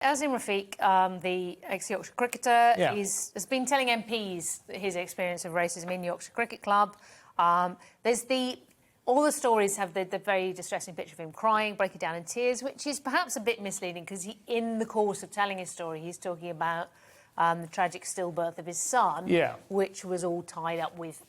Azim Rafiq, the ex-Yorkshire cricketer, has been telling MPs his experience of racism in Yorkshire Cricket Club. All the stories have the very distressing picture of him crying, breaking down in tears, which is perhaps a bit misleading because in the course of telling his story, he's talking about the tragic stillbirth of his son, which was all tied up with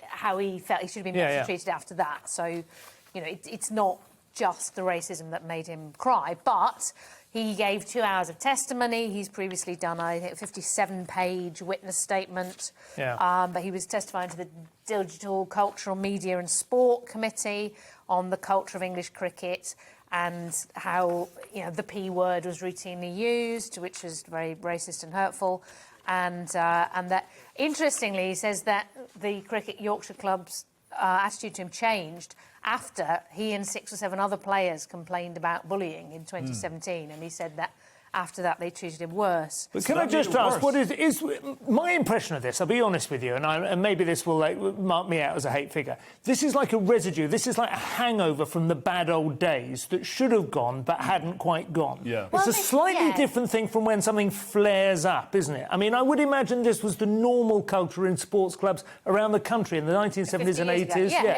how he felt he should have been better treated after that. So, you know, it's not just the racism that made him cry, but he gave 2 hours of testimony. He's previously done, I think, a 57-page witness statement. But he was testifying to the Digital, Cultural, Media and Sport Committee on the culture of English cricket and how, you know, the P word was routinely used, which was very racist and hurtful. And that, interestingly, he says that the Cricket Yorkshire Club's attitude to him changed after he and 6 or 7 other players complained about bullying in 2017, and he said that after that they treated him worse. But can I just ask, what is my impression of this? I'll be honest with you, and maybe this will mark me out as a hate figure. This is like a residue. This is like a hangover from the bad old days that should have gone but hadn't quite gone. It's a slightly different thing from when something flares up, isn't it? I mean, I would imagine this was the normal culture in sports clubs around the country in the 1970s and 80s. Yeah,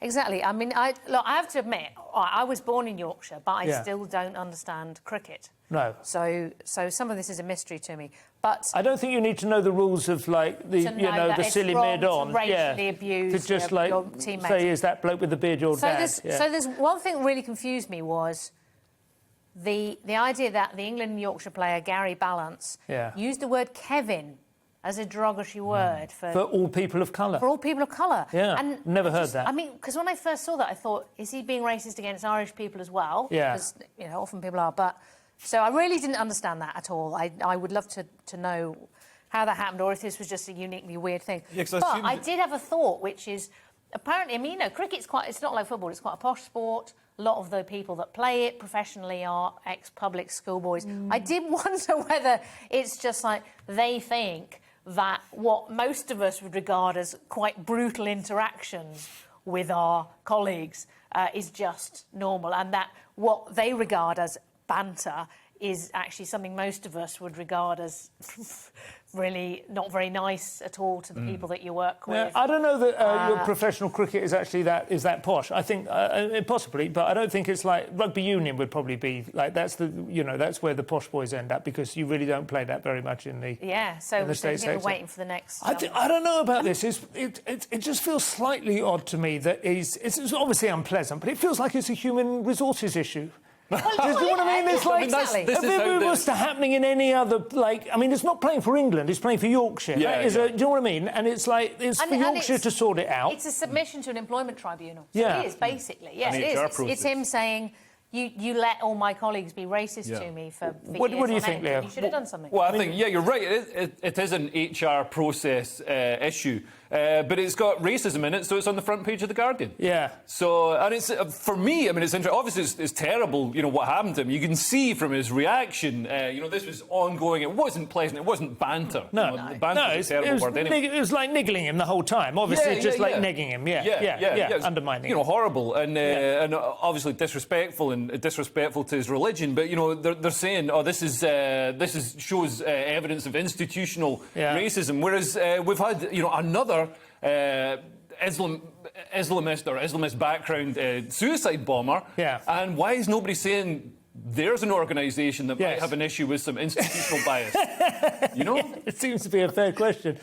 exactly. I mean, look, I have to admit, I was born in Yorkshire, but I still don't understand cricket. No. So some of this is a mystery to me. But I don't think you need to know the rules of, like, the the silly mid-on. Racially abuse to just, like, your teammates. say, is that bloke with the beard your dad? So there's one thing that really confused me was the idea that the England and Yorkshire player, Gary Ballance, used the word Kevin as a derogatory word for all people of colour. For all people of colour. Yeah, and never heard that. I mean, because when I first saw that, I thought, is he being racist against Irish people as well? Because, you know, often people are, but... So I really didn't understand that at all. I would love to know how that happened or if this was just a uniquely weird thing. But I did have a thought, which is, apparently, I mean, you know, cricket's it's not like football, it's quite a posh sport. A lot of the people that play it professionally are ex-public schoolboys. I did wonder whether it's just like they think that what most of us would regard as quite brutal interactions with our colleagues is just normal, and that what they regard as banter is actually something most of us would regard as really not very nice at all to the people that you work with. I don't know that your professional cricket is actually that posh. I think possibly, but I don't think it's like rugby union would probably be like that's where the posh boys end up, because you really don't play that very much in the so the States. We're waiting for the next. I don't know about this. It just feels slightly odd to me that it's obviously unpleasant, but it feels like it's a human resources issue. Do you know what I mean? It's like, if it was happening in any other, like, I mean, it's not playing for England, it's playing for Yorkshire. Do you know what I mean? And it's like, it's for Yorkshire to sort it out. It's a submission to an employment tribunal. So it is, basically. Yes, it is. It's him saying, you let all my colleagues be racist to me for what do you think, Leo? You should have done something. Well, I think, you're right. It is an HR process issue. But it's got racism in it, so it's on the front page of The Guardian. So, and it's, for me, I mean, it's interesting. Obviously, it's terrible, you know, what happened to him. You can see from his reaction, you know, this was ongoing. It wasn't pleasant. It wasn't banter. Banter is a terrible word anyway. It was like niggling him the whole time. Obviously, just like negging him. Undermining. You know, horrible and obviously disrespectful and disrespectful to his religion. But, you know, they're saying, oh, this shows evidence of institutional racism. Whereas we've had, you know, another Islamist background suicide bomber. And why is nobody saying there's an organisation that might have an issue with some institutional bias? You know? It seems to be a fair question.